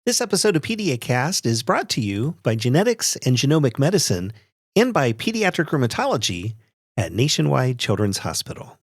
This episode of PediaCast is brought to you by Genetics and Genomic Medicine and by Pediatric Rheumatology at Nationwide Children's Hospital.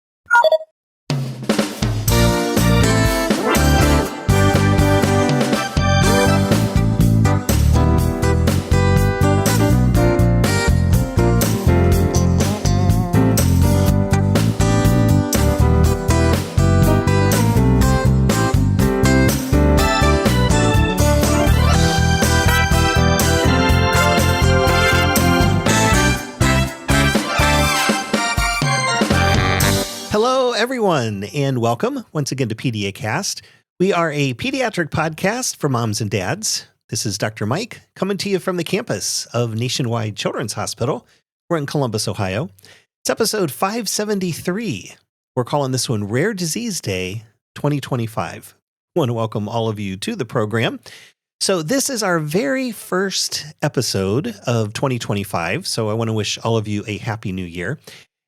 Hello, everyone, and welcome once again to PediaCast. We are a pediatric podcast for moms and dads. This is Dr. Mike coming to you from the campus of Nationwide Children's Hospital. We're in Columbus, Ohio. It's episode 573. We're calling this one Rare Disease Day 2025. I want to welcome all of you to the program. So this is our very first episode of 2025, so I want to wish all of you a happy new year.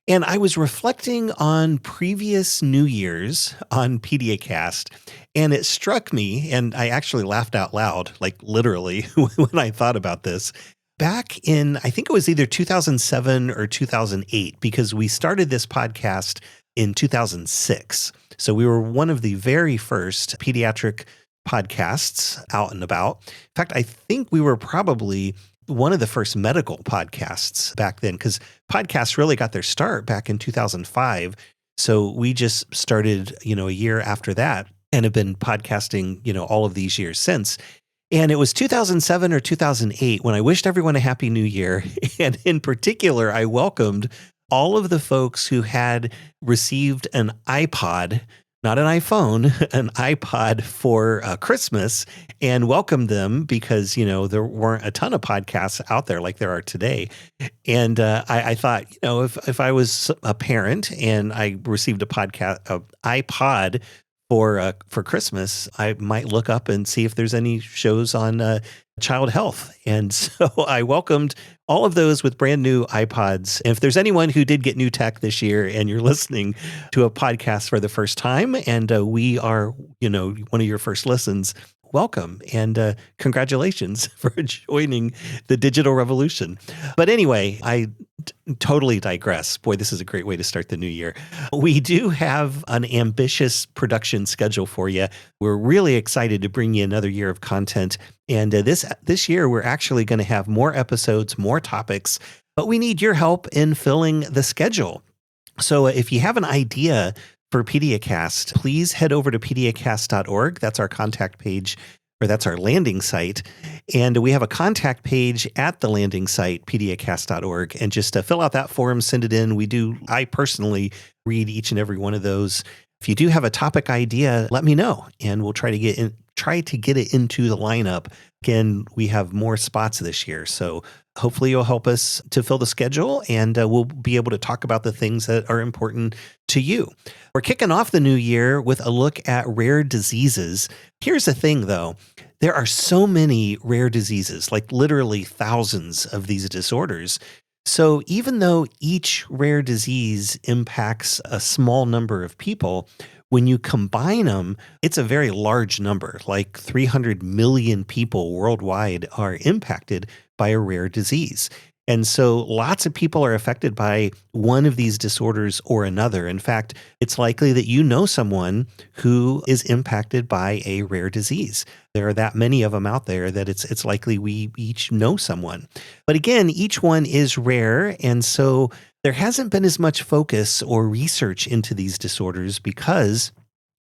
And I was reflecting on previous New Year's on PediaCast, and it struck me, and I actually laughed out loud, like literally, when I thought about this. Back in, I think it was either 2007 or 2008, because we started this podcast in 2006. So we were one of the very first pediatric podcasts out and about. In fact, I think we were probably one of the first medical podcasts back then, because podcasts really got their start back in 2005. So we just started, a year after that and have been podcasting, all of these years since. And it was 2007 or 2008 when I wished everyone a happy new year. And in particular, I welcomed all of the folks who had received an iPod, not an iPhone, an iPod for Christmas, and welcomed them because, there weren't a ton of podcasts out there like there are today. And I thought, if I was a parent and I received an iPod for Christmas, I might look up and see if there's any shows on child health. And so I welcomed all of those with brand new iPods. And if there's anyone who did get new tech this year and you're listening to a podcast for the first time, and we are, one of your first listens, welcome and congratulations for joining the digital revolution. But anyway, I totally digress. Boy, this is a great way to start the new year. We do have an ambitious production schedule for you. We're really excited to bring you another year of content. And this year, we're actually going to have more episodes, more topics, but we need your help in filling the schedule. So if you have an idea for PediaCast, please head over to PediaCast.org. That's our contact page, or that's our landing site. And we have a contact page at the landing site, PediaCast.org. And just fill out that form, send it in. I personally read each and every one of those. If you do have a topic idea, let me know, and we'll try to get it into the lineup. Again, we have more spots this year, so hopefully you'll help us to fill the schedule, and we'll be able to talk about the things that are important to you. We're kicking off the new year with a look at rare diseases. Here's the thing, though. There are so many rare diseases, like literally thousands of these disorders. So even though each rare disease impacts a small number of people, when you combine them, it's a very large number, like 300 million people worldwide are impacted by a rare disease. And so lots of people are affected by one of these disorders or another. In fact, it's likely that you know someone who is impacted by a rare disease. There are that many of them out there that it's likely we each know someone. But again, each one is rare, and so there hasn't been as much focus or research into these disorders because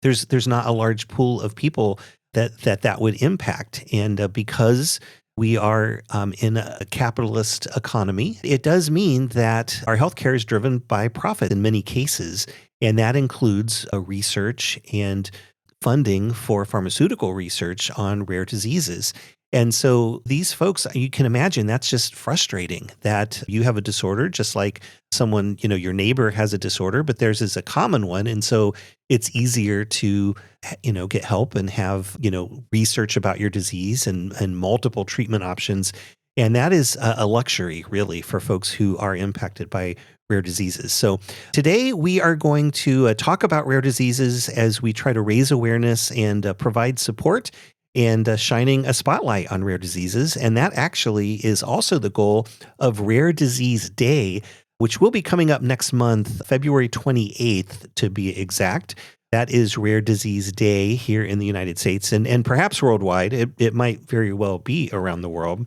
there's not a large pool of people that would impact. And because we are in a capitalist economy, it does mean that our healthcare is driven by profit in many cases, and that includes research and funding for pharmaceutical research on rare diseases. And so these folks, you can imagine that's just frustrating that you have a disorder, just like someone, your neighbor has a disorder, but theirs is a common one. And so it's easier to, get help and have, research about your disease and multiple treatment options. And that is a luxury, really, for folks who are impacted by rare diseases. So today we are going to talk about rare diseases as we try to raise awareness and provide support and shining a spotlight on rare diseases. And that actually is also the goal of Rare Disease Day, which will be coming up next month, February 28th to be exact. That is Rare Disease Day here in the United States and perhaps worldwide. It might very well be around the world.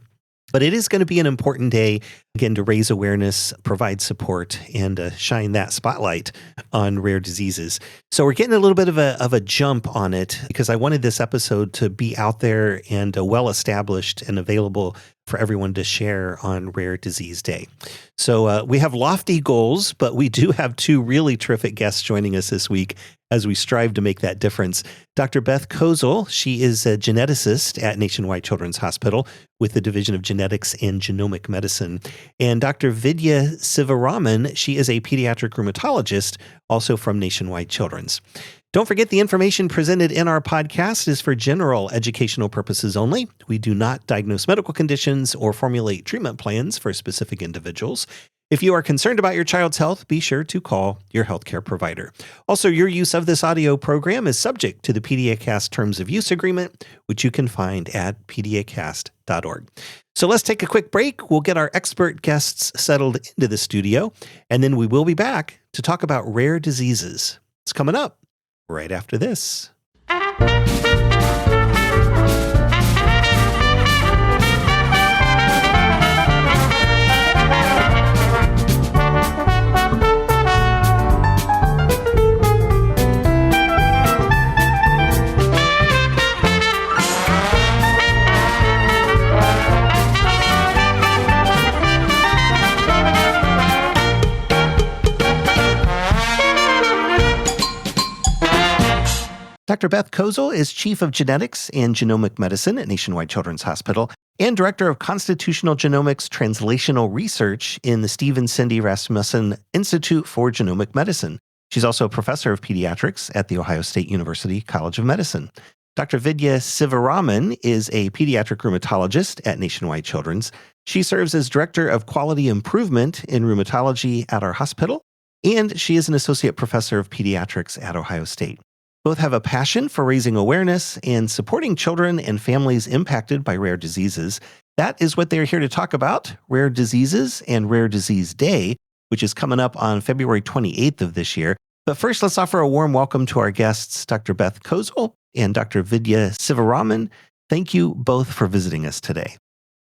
But it is going to be an important day, again, to raise awareness, provide support, and shine that spotlight on rare diseases. So we're getting a little bit of a jump on it because I wanted this episode to be out there and well-established and available for everyone to share on Rare Disease Day. So we have lofty goals, but we do have two really terrific guests joining us this week as we strive to make that difference. Dr. Beth Kozel, she is a geneticist at Nationwide Children's Hospital with the Division of Genetics and Genomic Medicine. And Dr. Vidya Sivaraman, she is a pediatric rheumatologist, also from Nationwide Children's. Don't forget the information presented in our podcast is for general educational purposes only. We do not diagnose medical conditions or formulate treatment plans for specific individuals. If you are concerned about your child's health, be sure to call your healthcare provider. Also, your use of this audio program is subject to the PediaCast Terms of Use Agreement, which you can find at PediaCast.org. So let's take a quick break. We'll get our expert guests settled into the studio, and then we will be back to talk about rare diseases. It's coming up right after this. Dr. Beth Kozel is Chief of Genetics and Genomic Medicine at Nationwide Children's Hospital and Director of Constitutional Genomics Translational Research in the Stephen Cindy Rasmussen Institute for Genomic Medicine. She's also a professor of pediatrics at The Ohio State University College of Medicine. Dr. Vidya Sivaraman is a pediatric rheumatologist at Nationwide Children's. She serves as Director of Quality Improvement in Rheumatology at our hospital, and she is an Associate Professor of Pediatrics at Ohio State. Both have a passion for raising awareness and supporting children and families impacted by rare diseases. That is what they're here to talk about, rare diseases and Rare Disease Day, which is coming up on February 28th of this year. But first, let's offer a warm welcome to our guests, Dr. Beth Kozel and Dr. Vidya Sivaraman. Thank you both for visiting us today.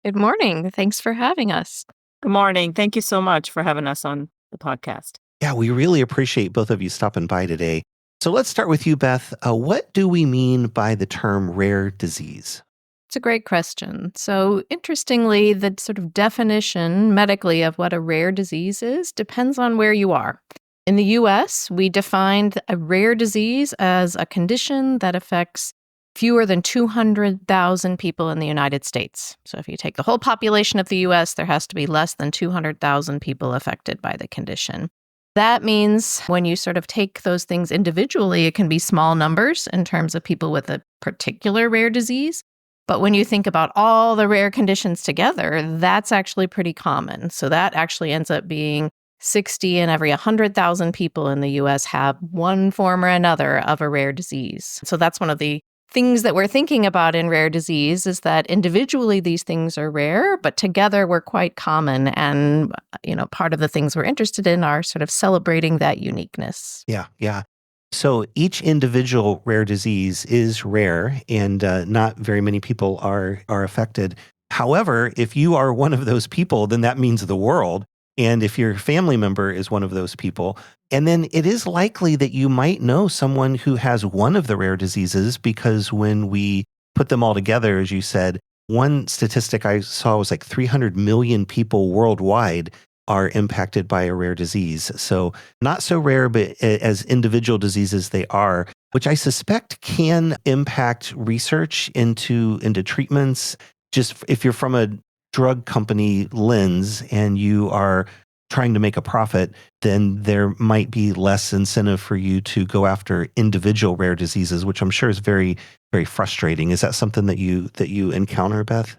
Good morning. Thanks for having us. Good morning. Thank you so much for having us on the podcast. Yeah, we really appreciate both of you stopping by today. So let's start with you, Beth. What do we mean by the term rare disease? It's a great question. So interestingly, the sort of definition medically of what a rare disease is depends on where you are. In the U.S., we defined a rare disease as a condition that affects fewer than 200,000 people in the United States. So if you take the whole population of the U.S., there has to be less than 200,000 people affected by the condition. That means when you sort of take those things individually, it can be small numbers in terms of people with a particular rare disease. But when you think about all the rare conditions together, that's actually pretty common. So that actually ends up being 60 in every 100,000 people in the U.S. have one form or another of a rare disease. So that's one of the things that we're thinking about in rare disease is that individually these things are rare, but together we're quite common. And, part of the things we're interested in are sort of celebrating that uniqueness. Yeah. So each individual rare disease is rare and not very many people are affected. However, if you are one of those people, then that means the world. And if your family member is one of those people, and then it is likely that you might know someone who has one of the rare diseases because when we put them all together, as you said, one statistic I saw was like 300 million people worldwide are impacted by a rare disease. So not so rare, but as individual diseases they are, which I suspect can impact research into treatments. Just if you're from a drug company lens and you are trying to make a profit, then there might be less incentive for you to go after individual rare diseases, which I'm sure is very, very frustrating. Is that something that you encounter, Beth?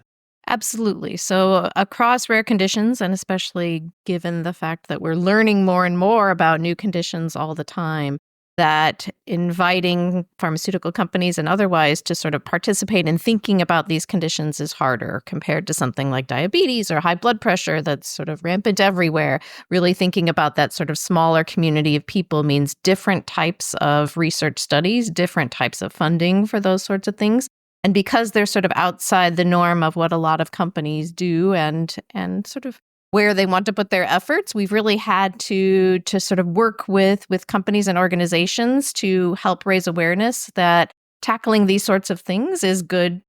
Absolutely. So across rare conditions, and especially given the fact that we're learning more and more about new conditions all the time, that inviting pharmaceutical companies and otherwise to sort of participate in thinking about these conditions is harder compared to something like diabetes or high blood pressure that's sort of rampant everywhere. Really thinking about that sort of smaller community of people means different types of research studies, different types of funding for those sorts of things. And because they're sort of outside the norm of what a lot of companies do and sort of where they want to put their efforts, we've really had to sort of work with companies and organizations to help raise awareness that tackling these sorts of things is good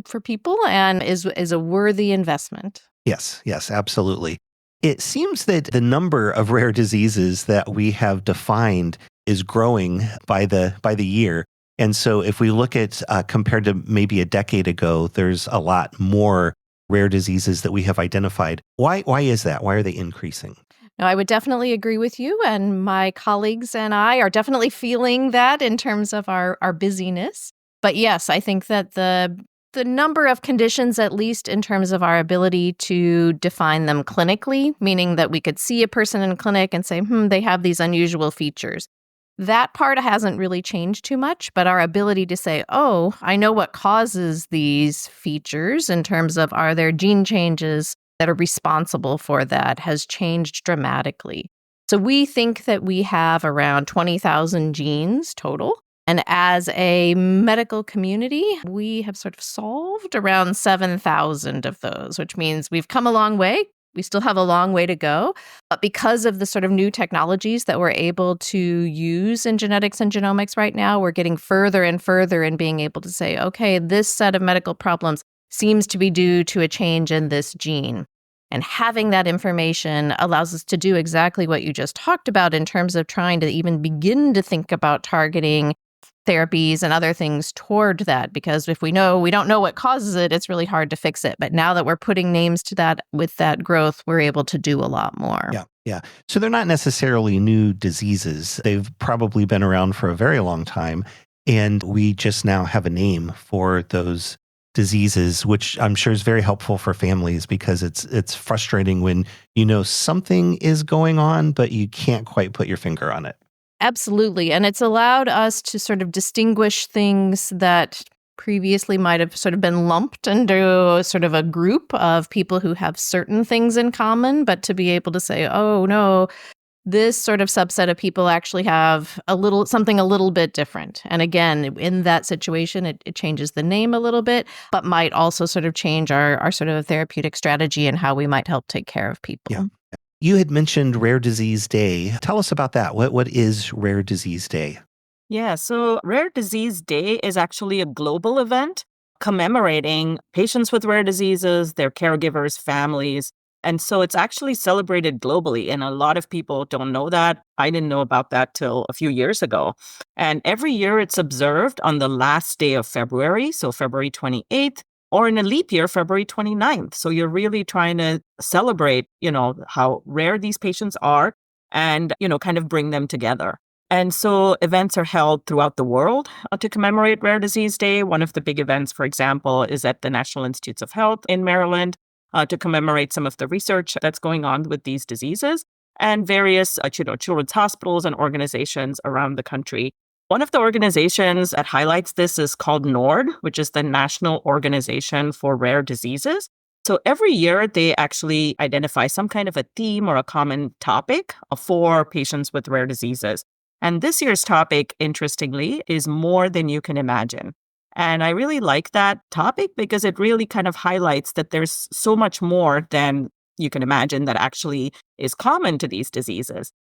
for people and is a worthy investment. Yes, absolutely. It seems that the number of rare diseases that we have defined is growing by the year. And so if we look at compared to maybe a decade ago, there's a lot more rare diseases that we have identified. Why is that? Why are they increasing? No, I would definitely agree with you. And my colleagues and I are definitely feeling that in terms of our busyness. But yes, I think that the number of conditions, at least in terms of our ability to define them clinically, meaning that we could see a person in a clinic and say, they have these unusual features. That part hasn't really changed too much, but our ability to say, oh, I know what causes these features in terms of are there gene changes that are responsible for that has changed dramatically. So we think that we have around 20,000 genes total. And as a medical community, we have sort of solved around 7,000 of those, which means we've come a long way. We still have a long way to go. But because of the sort of new technologies that we're able to use in genetics and genomics right now, we're getting further and further in being able to say, okay, this set of medical problems seems to be due to a change in this gene. And having that information allows us to do exactly what you just talked about in terms of trying to even begin to think about targeting therapies and other things toward that, because if we don't know what causes it, it's really hard to fix it. But now that we're putting names to that with that growth, we're able to do a lot more. Yeah. So they're not necessarily new diseases. They've probably been around for a very long time. And we just now have a name for those diseases, which I'm sure is very helpful for families because it's frustrating when you know something is going on, but you can't quite put your finger on it. Absolutely. And it's allowed us to sort of distinguish things that previously might have sort of been lumped into sort of a group of people who have certain things in common, but to be able to say, oh, no, this sort of subset of people actually have something a little bit different. And again, in that situation, it changes the name a little bit, but might also sort of change our sort of therapeutic strategy and how we might help take care of people. Yeah. You had mentioned Rare Disease Day. Tell us about that. What is Rare Disease Day? Yeah, so Rare Disease Day is actually a global event commemorating patients with rare diseases, their caregivers, families. And so it's actually celebrated globally. And a lot of people don't know that. I didn't know about that till a few years ago. And every year it's observed on the last day of February, so February 28th. Or in a leap year, February 29th. So you're really trying to celebrate, how rare these patients are and, kind of bring them together. And so events are held throughout the world to commemorate Rare Disease Day. One of the big events, for example, is at the National Institutes of Health in Maryland to commemorate some of the research that's going on with these diseases, and various, children's hospitals and organizations around the country. One of the organizations that highlights this is called NORD, which is the National Organization for Rare Diseases. So every year, they actually identify some kind of a theme or a common topic for patients with rare diseases. And this year's topic, interestingly, is more than you can imagine. And I really like that topic because it really kind of highlights that there's so much more than you can imagine that actually is common to these diseases.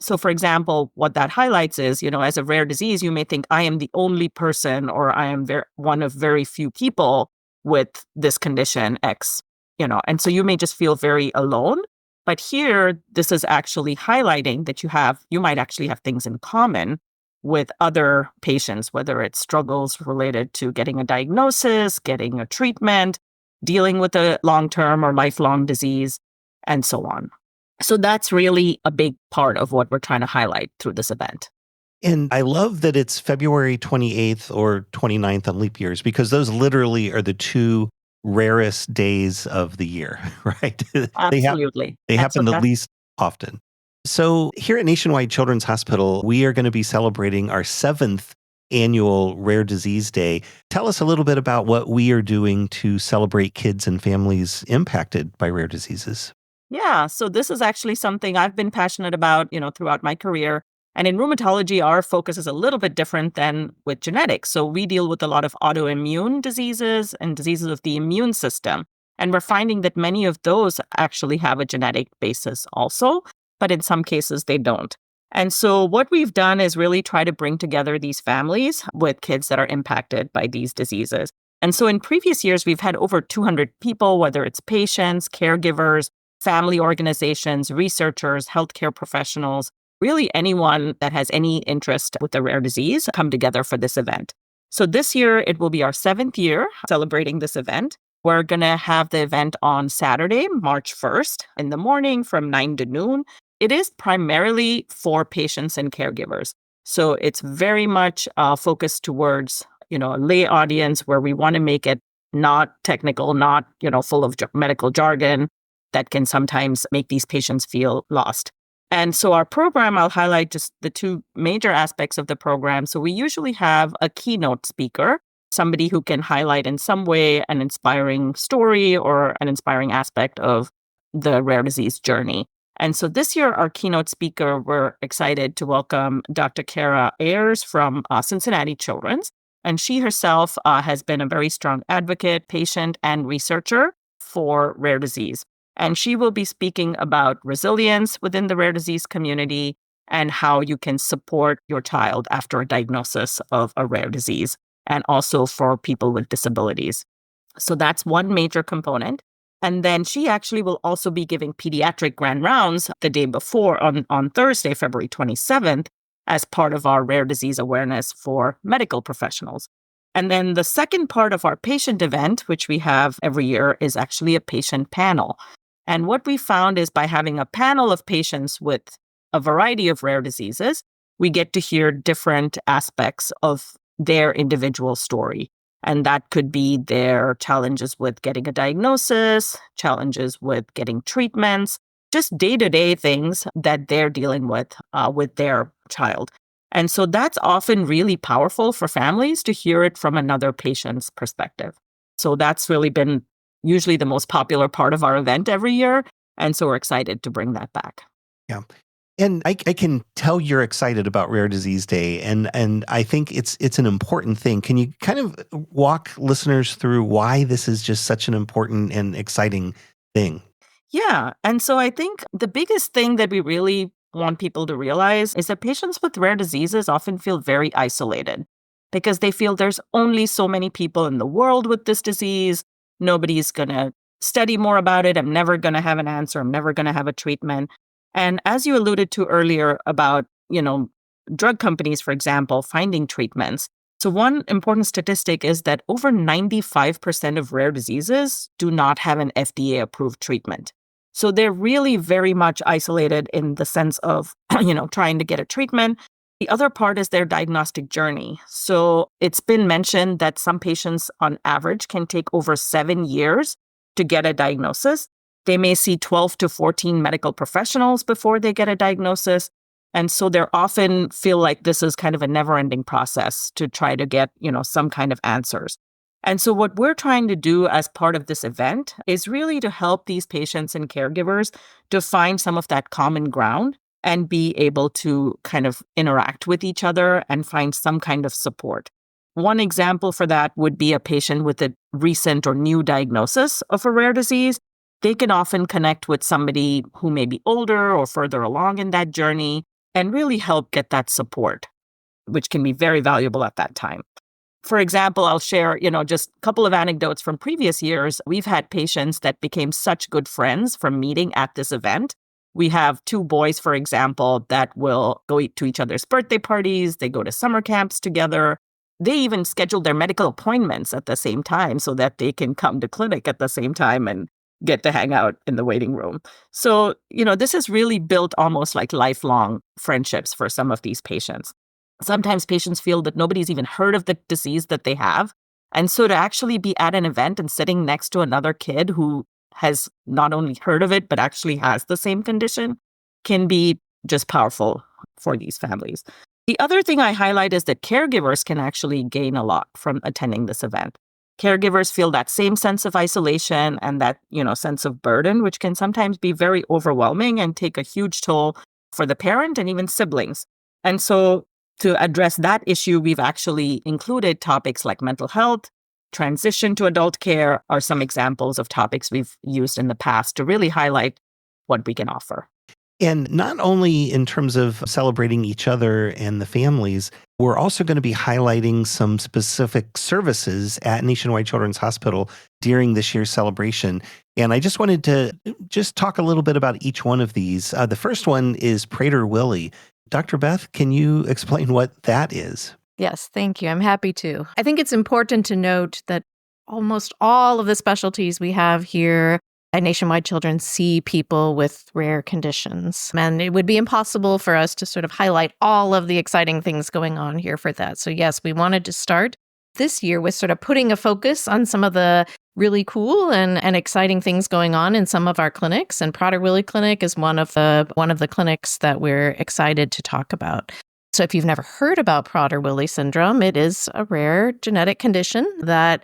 So, for example, what that highlights is, as a rare disease, you may think I am the only person or I am one of very few people with this condition X, and so you may just feel very alone. But here, this is actually highlighting that you might actually have things in common with other patients, whether it's struggles related to getting a diagnosis, getting a treatment, dealing with a long-term or lifelong disease, and so on. So that's really a big part of what we're trying to highlight through this event. And I love that it's February 28th or 29th on leap years, because those literally are the two rarest days of the year, right? Absolutely. They happen the least often. So here at Nationwide Children's Hospital, we are going to be celebrating our 7th annual Rare Disease Day. Tell us a little bit about what we are doing to celebrate kids and families impacted by rare diseases. Yeah, so this is actually something I've been passionate about, throughout my career. And in rheumatology, our focus is a little bit different than with genetics. So we deal with a lot of autoimmune diseases and diseases of the immune system. And we're finding that many of those actually have a genetic basis also, but in some cases they don't. And so what we've done is really try to bring together these families with kids that are impacted by these diseases. And so in previous years, we've had over 200 people, whether it's patients, caregivers, family organizations, researchers, healthcare professionals, really anyone that has any interest with a rare disease come together for this event. So this year, it will be our 7th year celebrating this event. We're going to have the event on Saturday, March 1st in the morning from 9 to noon. It is primarily for patients and caregivers. So it's very much focused towards, a lay audience where we want to make it not technical, not, full of medical jargon that can sometimes make these patients feel lost. And so our program, I'll highlight just the two major aspects of the program. So we usually have a keynote speaker, somebody who can highlight in some way an inspiring story or an inspiring aspect of the rare disease journey. And so this year, our keynote speaker, we're excited to welcome Dr. Kara Ayers from Cincinnati Children's. And she herself has been a very strong advocate, patient, and researcher for rare disease. And she will be speaking about resilience within the rare disease community and how you can support your child after a diagnosis of a rare disease, and also for people with disabilities. So that's one major component. And then she actually will also be giving pediatric grand rounds the day before on Thursday, February 27th, as part of our rare disease awareness for medical professionals. And then the second part of our patient event, which we have every year, is actually a patient panel. And what we found is by having a panel of patients with a variety of rare diseases, we get to hear different aspects of their individual story. And that could be their challenges with getting a diagnosis, challenges with getting treatments, just day-to-day things that they're dealing with their child. And so that's often really powerful for families to hear it from another patient's perspective. So that's really been usually the most popular part of our event every year. And so we're excited to bring that back. Yeah. And I can tell you're excited about Rare Disease Day, and I think it's an important thing. Can you kind of walk listeners through why this is just such an important and exciting thing? Yeah. And so I think the biggest thing that we really want people to realize is that patients with rare diseases often feel very isolated because they feel there's only so many people in the world with this disease. Nobody's going to study more about it. I'm never going to have an answer. I'm never going to have a treatment. And as you alluded to earlier about, drug companies, for example, finding treatments. So one important statistic is that over 95% of rare diseases do not have an FDA-approved treatment. So they're really very much isolated in the sense of, trying to get a treatment. The other part is their diagnostic journey. So it's been mentioned that some patients on average can take over 7 years to get a diagnosis. They may see 12 to 14 medical professionals before they get a diagnosis. And so they often feel like this is kind of a never-ending process to try to get, some kind of answers. And so what we're trying to do as part of this event is really to help these patients and caregivers to find some of that common ground and be able to kind of interact with each other and find some kind of support. One example for that would be a patient with a recent or new diagnosis of a rare disease. They can often connect with somebody who may be older or further along in that journey and really help get that support, which can be very valuable at that time. For example, I'll share, just a couple of anecdotes from previous years. We've had patients that became such good friends from meeting at this event. We have 2 boys, for example, that will go to each other's birthday parties. They go to summer camps together. They even schedule their medical appointments at the same time so that they can come to clinic at the same time and get to hang out in the waiting room. So, this is really built almost like lifelong friendships for some of these patients. Sometimes patients feel that nobody's even heard of the disease that they have. And so to actually be at an event and sitting next to another kid who has not only heard of it, but actually has the same condition can be just powerful for these families. The other thing I highlight is that caregivers can actually gain a lot from attending this event. Caregivers feel that same sense of isolation and that, sense of burden, which can sometimes be very overwhelming and take a huge toll for the parent and even siblings. And so to address that issue, we've actually included topics like mental health, transition to adult care are some examples of topics we've used in the past to really highlight what we can offer. And not only in terms of celebrating each other and the families, we're also going to be highlighting some specific services at Nationwide Children's Hospital during this year's celebration. And I just wanted to just talk a little bit about each one of these. The first one is Prader-Willi. Dr. Beth, can you explain what that is? Yes, thank you. I'm happy to. I think it's important to note that almost all of the specialties we have here at Nationwide Children see people with rare conditions. And it would be impossible for us to sort of highlight all of the exciting things going on here for that. So yes, we wanted to start this year with sort of putting a focus on some of the really cool and exciting things going on in some of our clinics. And Prader-Willi Clinic is one of the clinics that we're excited to talk about. So if you've never heard about Prader-Willi syndrome, it is a rare genetic condition that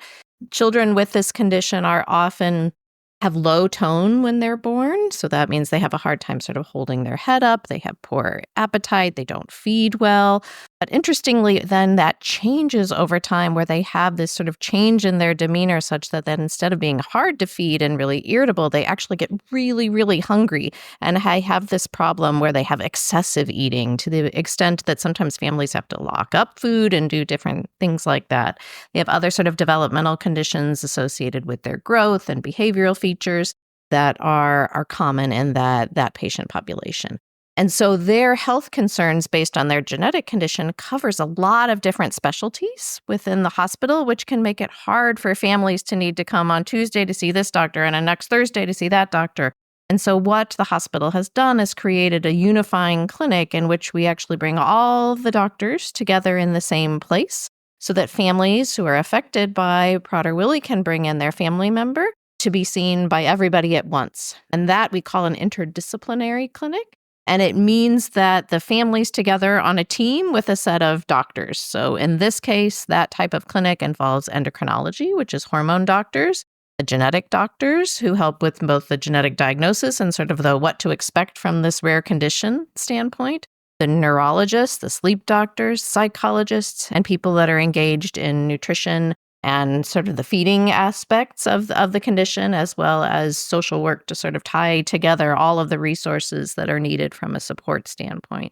children with this condition are often have low tone when they're born. So that means they have a hard time sort of holding their head up. They have poor appetite. They don't feed well. But interestingly, then that changes over time where they have this sort of change in their demeanor such that then instead of being hard to feed and really irritable, they actually get really, really hungry. And I have this problem where they have excessive eating to the extent that sometimes families have to lock up food and do different things like that. They have other sort of developmental conditions associated with their growth and behavioral features that are common in that patient population. And so their health concerns based on their genetic condition covers a lot of different specialties within the hospital, which can make it hard for families to need to come on Tuesday to see this doctor and on next Thursday to see that doctor. And so what the hospital has done is created a unifying clinic in which we actually bring all the doctors together in the same place so that families who are affected by Prader-Willi can bring in their family member to be seen by everybody at once. And that we call an interdisciplinary clinic. And it means that the family's together on a team with a set of doctors. So in this case, that type of clinic involves endocrinology, which is hormone doctors, the genetic doctors who help with both the genetic diagnosis and sort of the what to expect from this rare condition standpoint, the neurologists, the sleep doctors, psychologists, and people that are engaged in nutrition and sort of the feeding aspects of the condition, as well as social work to sort of tie together all of the resources that are needed from a support standpoint.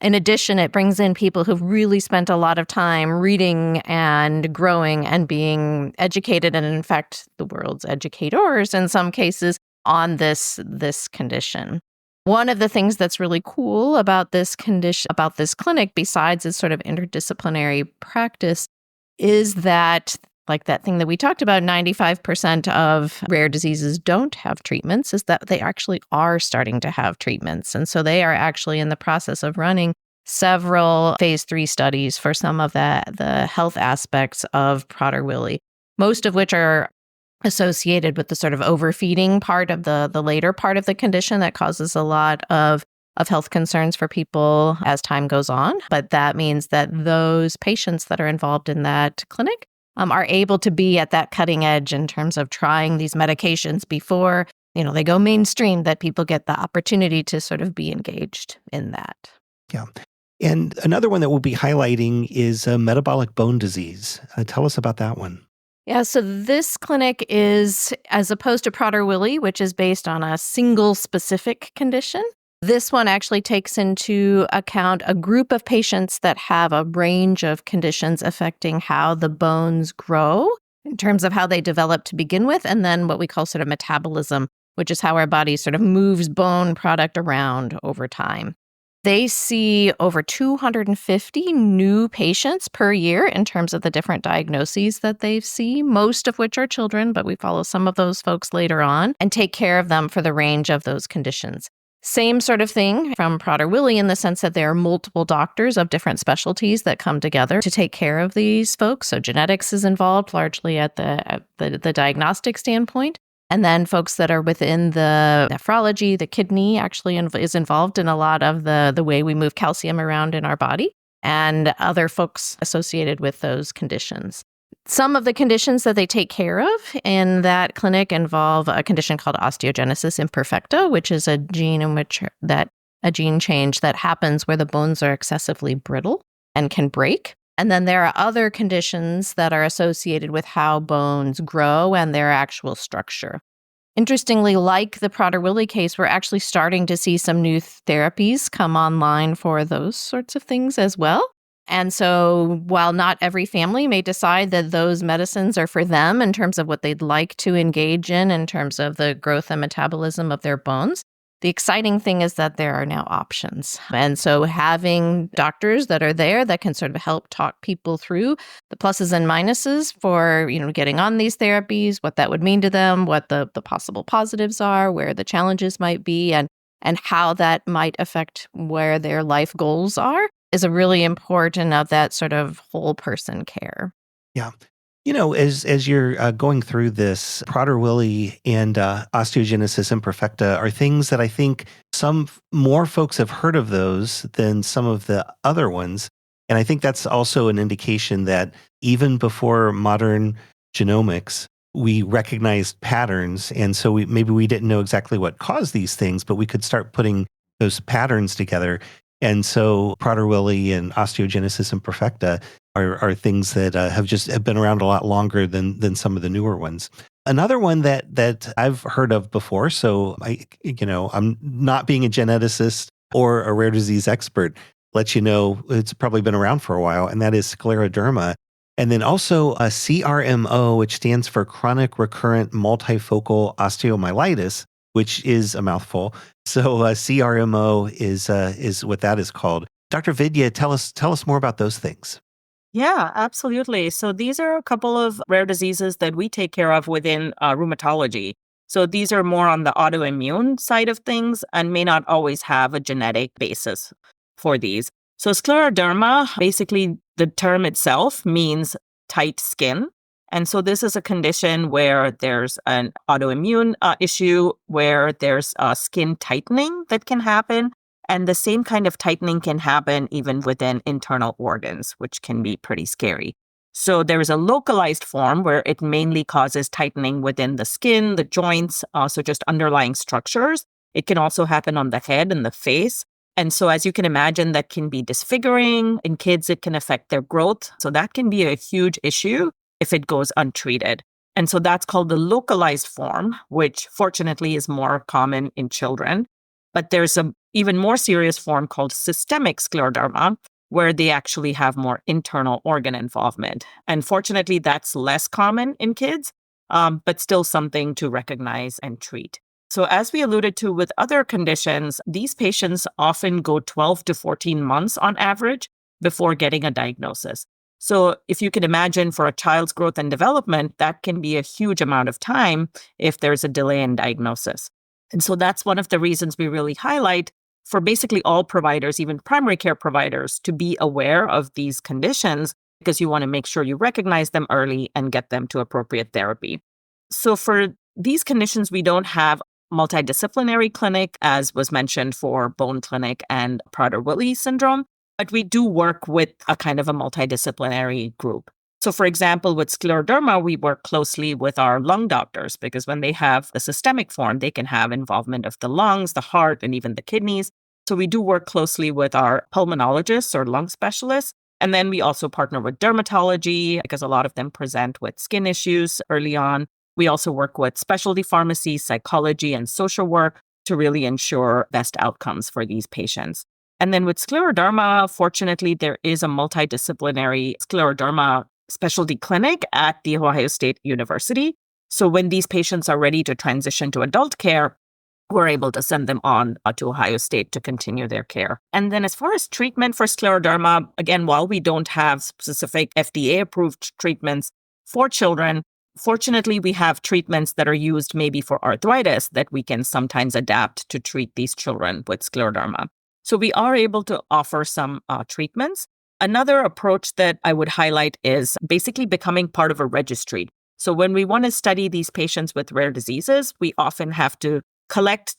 In addition, it brings in people who've really spent a lot of time reading and growing and being educated, and in fact, the world's educators in some cases on this condition. One of the things that's really cool about this condition, about this clinic, besides its sort of interdisciplinary practice, is that like that thing that we talked about, 95% of rare diseases don't have treatments, is that they actually are starting to have treatments. And so they are actually in the process of running several phase 3 studies for some of the health aspects of Prader-Willi, most of which are associated with the sort of overfeeding part of the later part of the condition that causes a lot of health concerns for people as time goes on. But that means that those patients that are involved in that clinic are able to be at that cutting edge in terms of trying these medications before, they go mainstream, that people get the opportunity to sort of be engaged in that. Yeah. And another one that we'll be highlighting is metabolic bone disease. Tell us about that one. Yeah, so this clinic is, as opposed to Prader-Willi, which is based on a single specific condition, this one actually takes into account a group of patients that have a range of conditions affecting how the bones grow in terms of how they develop to begin with, and then what we call sort of metabolism, which is how our body sort of moves bone product around over time. They see over 250 new patients per year in terms of the different diagnoses that they see, most of which are children, but we follow some of those folks later on and take care of them for the range of those conditions. Same sort of thing from Prader-Willi in the sense that there are multiple doctors of different specialties that come together to take care of these folks. So genetics is involved largely at the diagnostic standpoint. And then folks that are within the nephrology, the kidney actually is involved in a lot of the way we move calcium around in our body, and other folks associated with those conditions. Some of the conditions that they take care of in that clinic involve a condition called osteogenesis imperfecta, which is a gene change that happens where the bones are excessively brittle and can break. And then there are other conditions that are associated with how bones grow and their actual structure. Interestingly, like the Prader-Willi case, we're actually starting to see some new therapies come online for those sorts of things as well. And so while not every family may decide that those medicines are for them in terms of what they'd like to engage in terms of the growth and metabolism of their bones, the exciting thing is that there are now options. And so having doctors that are there that can sort of help talk people through the pluses and minuses for, getting on these therapies, what that would mean to them, what the possible positives are, where the challenges might be, and how that might affect where their life goals are is a really important of that sort of whole person care. Yeah. As you're going through this, Prader-Willi and osteogenesis imperfecta are things that I think some more folks have heard of those than some of the other ones. And I think that's also an indication that even before modern genomics, we recognized patterns. And so maybe we didn't know exactly what caused these things, but we could start putting those patterns together. And so Prader-Willi and osteogenesis imperfecta are things that have been around a lot longer than some of the newer ones. Another one that I've heard of before, so I'm not being a geneticist or a rare disease expert, let you know it's probably been around for a while, and that is scleroderma. And then also a CRMO, which stands for chronic recurrent multifocal osteomyelitis, which is a mouthful. So CRMO is what that is called. Dr. Vidya, tell us more about those things. Yeah, absolutely. So these are a couple of rare diseases that we take care of within rheumatology. So these are more on the autoimmune side of things and may not always have a genetic basis for these. So scleroderma, basically the term itself means tight skin. And so this is a condition where there's an autoimmune issue where there's skin tightening that can happen. And the same kind of tightening can happen even within internal organs, which can be pretty scary. So there is a localized form where it mainly causes tightening within the skin, the joints, so just underlying structures. It can also happen on the head and the face. And so as you can imagine, that can be disfiguring. In kids, it can affect their growth. So that can be a huge issue if it goes untreated. And so that's called the localized form, which fortunately is more common in children. But there's an even more serious form called systemic scleroderma, where they actually have more internal organ involvement. And fortunately, that's less common in kids, but still something to recognize and treat. So as we alluded to with other conditions, these patients often go 12 to 14 months on average before getting a diagnosis. So if you can imagine for a child's growth and development, that can be a huge amount of time if there's a delay in diagnosis. And so that's one of the reasons we really highlight for basically all providers, even primary care providers, to be aware of these conditions because you want to make sure you recognize them early and get them to appropriate therapy. So for these conditions, we don't have multidisciplinary clinic, as was mentioned for bone clinic and Prader-Willi syndrome, but we do work with a kind of a multidisciplinary group. So for example, with scleroderma, we work closely with our lung doctors because when they have the systemic form, they can have involvement of the lungs, the heart, and even the kidneys. So we do work closely with our pulmonologists or lung specialists. And then we also partner with dermatology because a lot of them present with skin issues early on. We also work with specialty pharmacy, psychology, and social work to really ensure best outcomes for these patients. And then with scleroderma, fortunately, there is a multidisciplinary scleroderma specialty clinic at The Ohio State University. So when these patients are ready to transition to adult care, we're able to send them on to Ohio State to continue their care. And then as far as treatment for scleroderma, again, while we don't have specific FDA-approved treatments for children, fortunately, we have treatments that are used maybe for arthritis that we can sometimes adapt to treat these children with scleroderma. So we are able to offer some treatments. Another approach that I would highlight is basically becoming part of a registry. So when we want to study these patients with rare diseases, we often have to collect,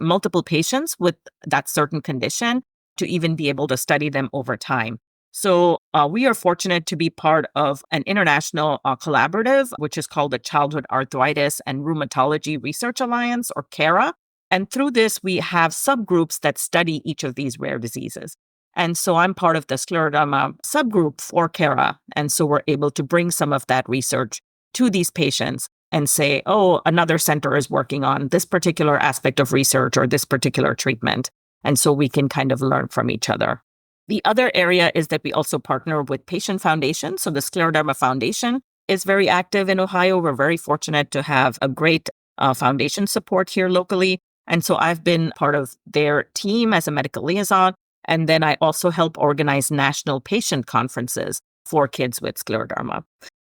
multiple patients with that certain condition to even be able to study them over time. So we are fortunate to be part of an international collaborative, which is called the Childhood Arthritis and Rheumatology Research Alliance, or CARA. And through this, we have subgroups that study each of these rare diseases. And so I'm part of the scleroderma subgroup for CARA. And so we're able to bring some of that research to these patients and say, oh, another center is working on this particular aspect of research or this particular treatment. And so we can kind of learn from each other. The other area is that we also partner with patient foundations. So the Scleroderma Foundation is very active in Ohio. We're very fortunate to have a great foundation support here locally. And so I've been part of their team as a medical liaison. And then I also help organize national patient conferences for kids with scleroderma.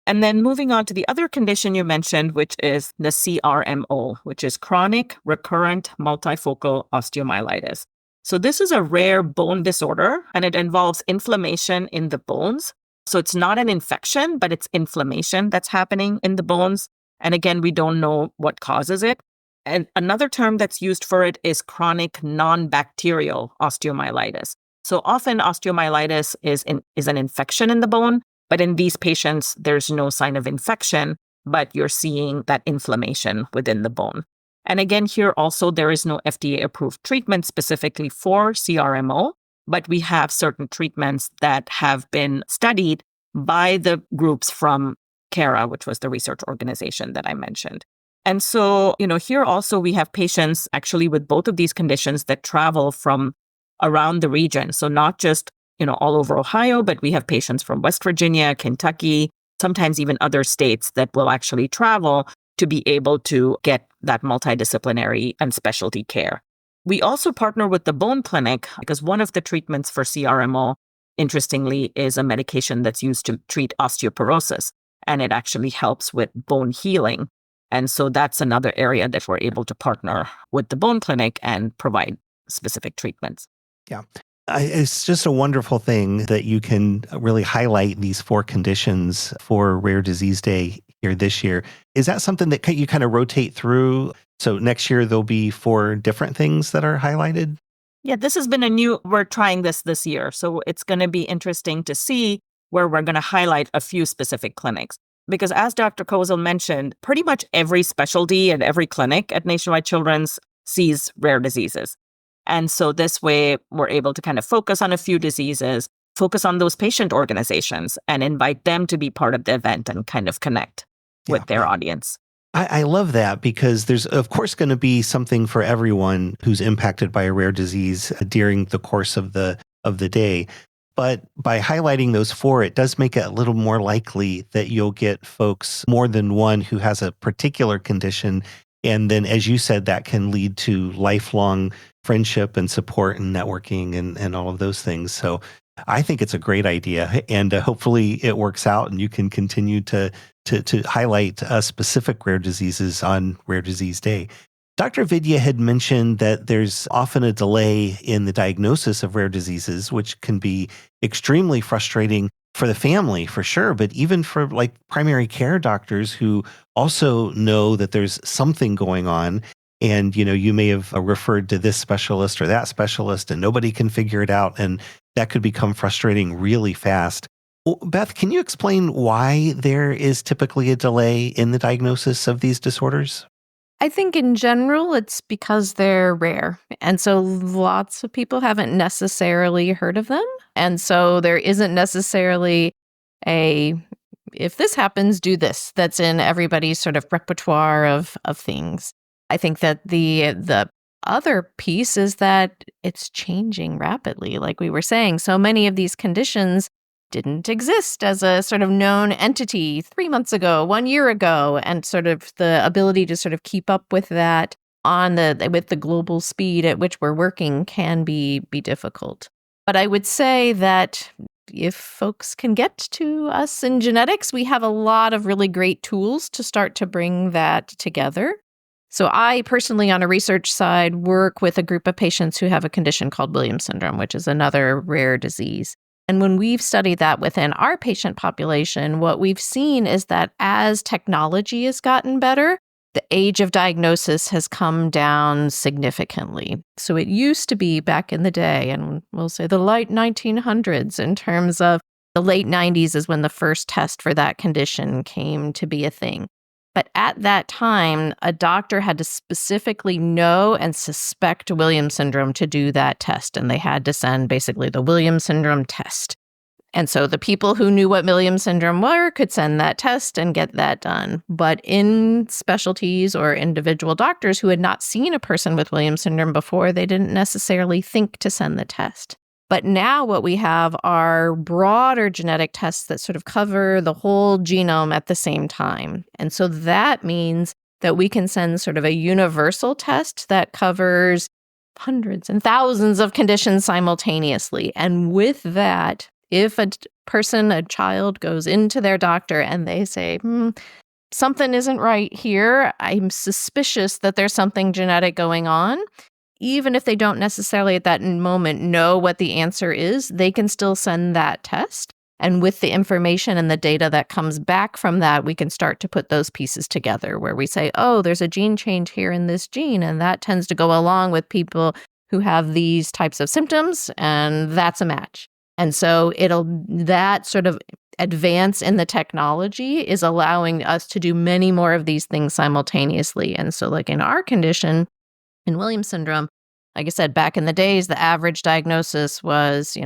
And then moving on to the other condition you mentioned, which is the CRMO, which is chronic recurrent multifocal osteomyelitis. So this is a rare bone disorder, and it involves inflammation in the bones. So it's not an infection, but it's inflammation that's happening in the bones. And again, we don't know what causes it. And another term that's used for it is chronic non-bacterial osteomyelitis. So often osteomyelitis is an infection in the bone, but in these patients, there's no sign of infection, but you're seeing that inflammation within the bone. And again, here also, there is no FDA-approved treatment specifically for CRMO, but we have certain treatments that have been studied by the groups from CARA, which was the research organization that I mentioned. And so, here also we have patients actually with both of these conditions that travel from around the region. So not just, all over Ohio, but we have patients from West Virginia, Kentucky, sometimes even other states that will actually travel to be able to get that multidisciplinary and specialty care. We also partner with the Bone Clinic because one of the treatments for CRMO, interestingly, is a medication that's used to treat osteoporosis, and it actually helps with bone healing. And so that's another area that we're able to partner with the Bone Clinic and provide specific treatments. Yeah. It's just a wonderful thing that you can really highlight these 4 conditions for Rare Disease Day here this year. Is that something that you kind of rotate through? So next year, there'll be 4 different things that are highlighted? Yeah, this has been we're trying this year. So it's going to be interesting to see where we're going to highlight a few specific clinics. Because as Dr. Kozel mentioned, pretty much every specialty and every clinic at Nationwide Children's sees rare diseases. And so this way, we're able to kind of focus on a few diseases, focus on those patient organizations, and invite them to be part of the event and kind of connect with their audience. I love that because there's, of course, going to be something for everyone who's impacted by a rare disease during the course of the day. But by highlighting those 4, it does make it a little more likely that you'll get folks, more than one, who has a particular condition. And then, as you said, that can lead to lifelong friendship and support and networking and all of those things. So I think it's a great idea. And hopefully it works out and you can continue to highlight specific rare diseases on Rare Disease Day. Dr. Vidya had mentioned that there's often a delay in the diagnosis of rare diseases, which can be extremely frustrating for the family, for sure, but even for like primary care doctors who also know that there's something going on. And, you may have referred to this specialist or that specialist and nobody can figure it out. And that could become frustrating really fast. Well, Beth, can you explain why there is typically a delay in the diagnosis of these disorders? I think in general, it's because they're rare. And so lots of people haven't necessarily heard of them. And so there isn't necessarily if this happens, do this, that's in everybody's sort of repertoire of things. I think that the other piece is that it's changing rapidly. Like we were saying, so many of these conditions didn't exist as a sort of known entity 3 months ago, 1 year ago, and sort of the ability to sort of keep up with that with the global speed at which we're working can be difficult. But I would say that if folks can get to us in genetics, we have a lot of really great tools to start to bring that together. So I personally, on a research side, work with a group of patients who have a condition called Williams syndrome, which is another rare disease. And when we've studied that within our patient population, what we've seen is that as technology has gotten better, the age of diagnosis has come down significantly. So it used to be back in the day, and we'll say the late 1900s, in terms of the late 90s is when the first test for that condition came to be a thing. But at that time, a doctor had to specifically know and suspect Williams syndrome to do that test. And they had to send basically the Williams syndrome test. And so the people who knew what Williams syndrome were could send that test and get that done. But in specialties or individual doctors who had not seen a person with Williams syndrome before, they didn't necessarily think to send the test. But now what we have are broader genetic tests that sort of cover the whole genome at the same time. And so that means that we can send sort of a universal test that covers hundreds and thousands of conditions simultaneously. And with that, if a child goes into their doctor and they say, something isn't right here, I'm suspicious that there's something genetic going on, even if they don't necessarily at that moment know what the answer is, they can still send that test. And with the information and the data that comes back from that, we can start to put those pieces together where we say, oh, there's a gene change here in this gene, and that tends to go along with people who have these types of symptoms, and that's a match. And so that sort of advance in the technology is allowing us to do many more of these things simultaneously. And so like in our condition, in Williams syndrome, like I said, back in the days, the average diagnosis was,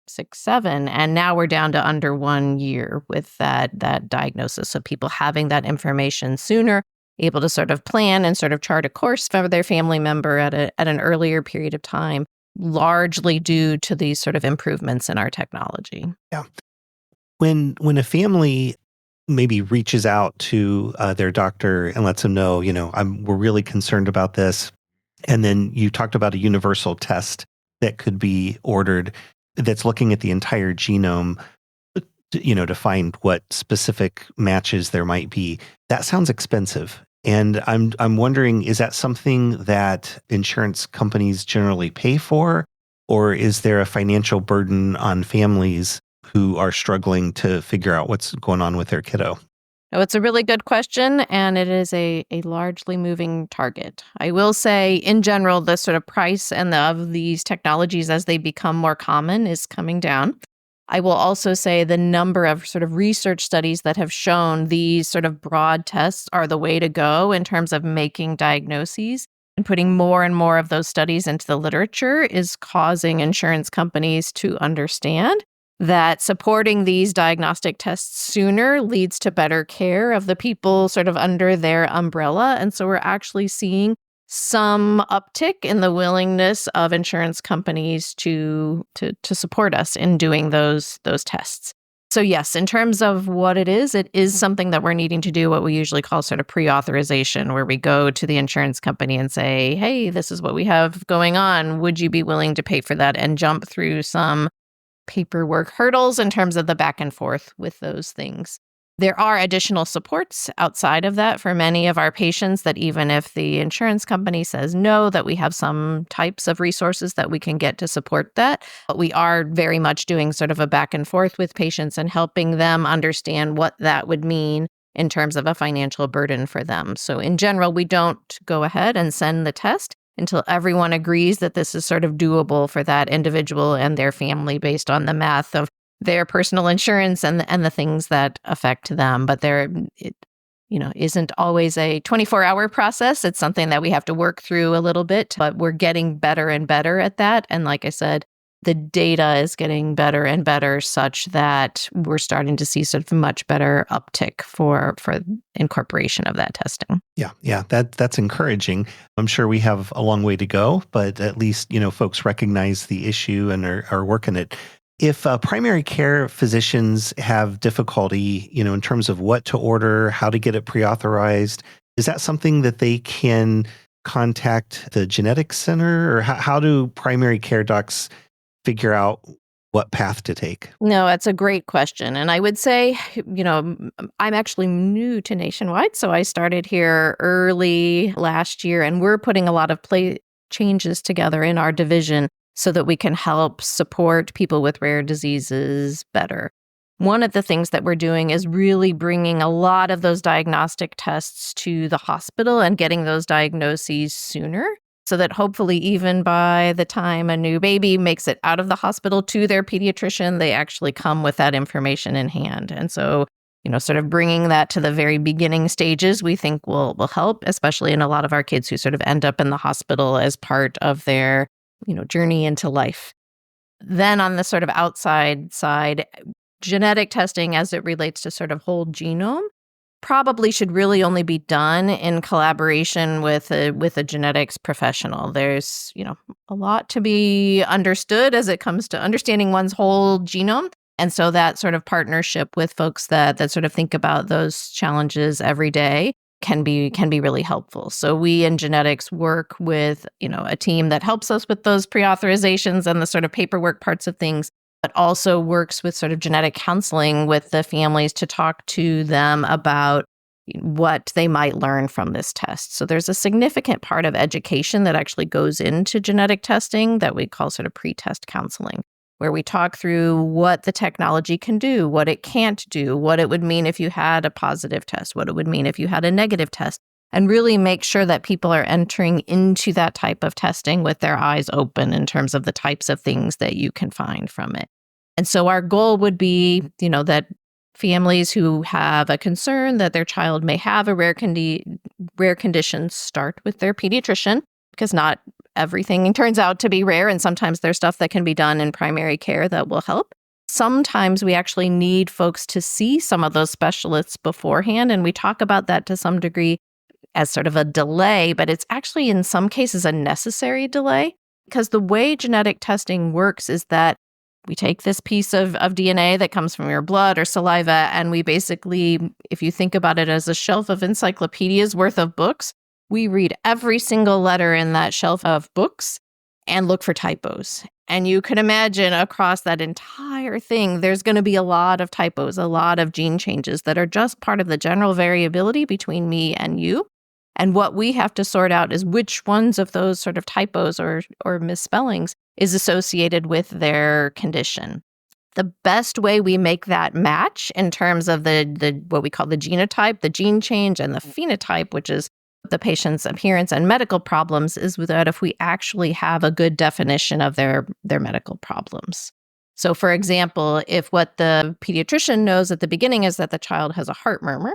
6, 7, and now we're down to under 1 year with that diagnosis. So people having that information sooner, able to sort of plan and sort of chart a course for their family member at an earlier period of time, largely due to these sort of improvements in our technology. Yeah. When a family maybe reaches out to their doctor and lets them know, we're really concerned about this. And then you talked about a universal test that could be ordered that's looking at the entire genome, to find what specific matches there might be. That sounds expensive. And I'm wondering, is that something that insurance companies generally pay for? Or is there a financial burden on families who are struggling to figure out what's going on with their kiddo? Oh, it's a really good question, and it is a largely moving target. I will say, in general, the sort of price of these technologies as they become more common is coming down. I will also say the number of sort of research studies that have shown these sort of broad tests are the way to go in terms of making diagnoses, and putting more and more of those studies into the literature is causing insurance companies to understand that supporting these diagnostic tests sooner leads to better care of the people sort of under their umbrella. And so we're actually seeing some uptick in the willingness of insurance companies to support us in doing those tests. So yes, in terms of what it is something that we're needing to do what we usually call sort of pre-authorization, where we go to the insurance company and say, hey, this is what we have going on. Would you be willing to pay for that, and jump through some paperwork hurdles in terms of the back and forth with those things. There are additional supports outside of that for many of our patients that even if the insurance company says no, that we have some types of resources that we can get to support that. But we are very much doing sort of a back and forth with patients and helping them understand what that would mean in terms of a financial burden for them. So in general, we don't go ahead and send the test until everyone agrees that this is sort of doable for that individual and their family based on the math of their personal insurance and the things that affect them. But it isn't always a 24-hour process. It's something that we have to work through a little bit, but we're getting better and better at that. And like I said, the data is getting better and better such that we're starting to see sort of much better uptick for incorporation of that testing. Yeah, that's encouraging. I'm sure we have a long way to go, but at least, folks recognize the issue and are working it. If primary care physicians have difficulty, in terms of what to order, how to get it pre-authorized, is that something that they can contact the genetics center, or how do primary care docs figure out what path to take? No, that's a great question. And I would say, I'm actually new to Nationwide. So I started here early last year, and we're putting a lot of changes together in our division so that we can help support people with rare diseases better. One of the things that we're doing is really bringing a lot of those diagnostic tests to the hospital and getting those diagnoses sooner, so that hopefully even by the time a new baby makes it out of the hospital to their pediatrician, they actually come with that information in hand. And so, sort of bringing that to the very beginning stages, we think will help, especially in a lot of our kids who sort of end up in the hospital as part of their, journey into life. Then on the sort of outside side, genetic testing as it relates to sort of whole genome probably should really only be done in collaboration with a genetics professional. There's, a lot to be understood as it comes to understanding one's whole genome. And so that sort of partnership with folks that sort of think about those challenges every day can be really helpful. So we in genetics work with, a team that helps us with those pre-authorizations and the sort of paperwork parts of things, but also works with sort of genetic counseling with the families to talk to them about what they might learn from this test. So there's a significant part of education that actually goes into genetic testing that we call sort of pre-test counseling, where we talk through what the technology can do, what it can't do, what it would mean if you had a positive test, what it would mean if you had a negative test, and really make sure that people are entering into that type of testing with their eyes open in terms of the types of things that you can find from it. And so our goal would be, that families who have a concern that their child may have a rare condition start with their pediatrician, because not everything turns out to be rare, and sometimes there's stuff that can be done in primary care that will help. Sometimes we actually need folks to see some of those specialists beforehand, and we talk about that to some degree as sort of a delay, but it's actually in some cases a necessary delay, because the way genetic testing works is that we take this piece of DNA that comes from your blood or saliva, and we basically, if you think about it as a shelf of encyclopedias worth of books, we read every single letter in that shelf of books and look for typos. And you can imagine across that entire thing, there's going to be a lot of typos, a lot of gene changes that are just part of the general variability between me and you. And what we have to sort out is which ones of those sort of typos or misspellings is associated with their condition. The best way we make that match in terms of the what we call the genotype, the gene change, and the phenotype, which is the patient's appearance and medical problems, is that if we actually have a good definition of their medical problems. So for example, if what the pediatrician knows at the beginning is that the child has a heart murmur,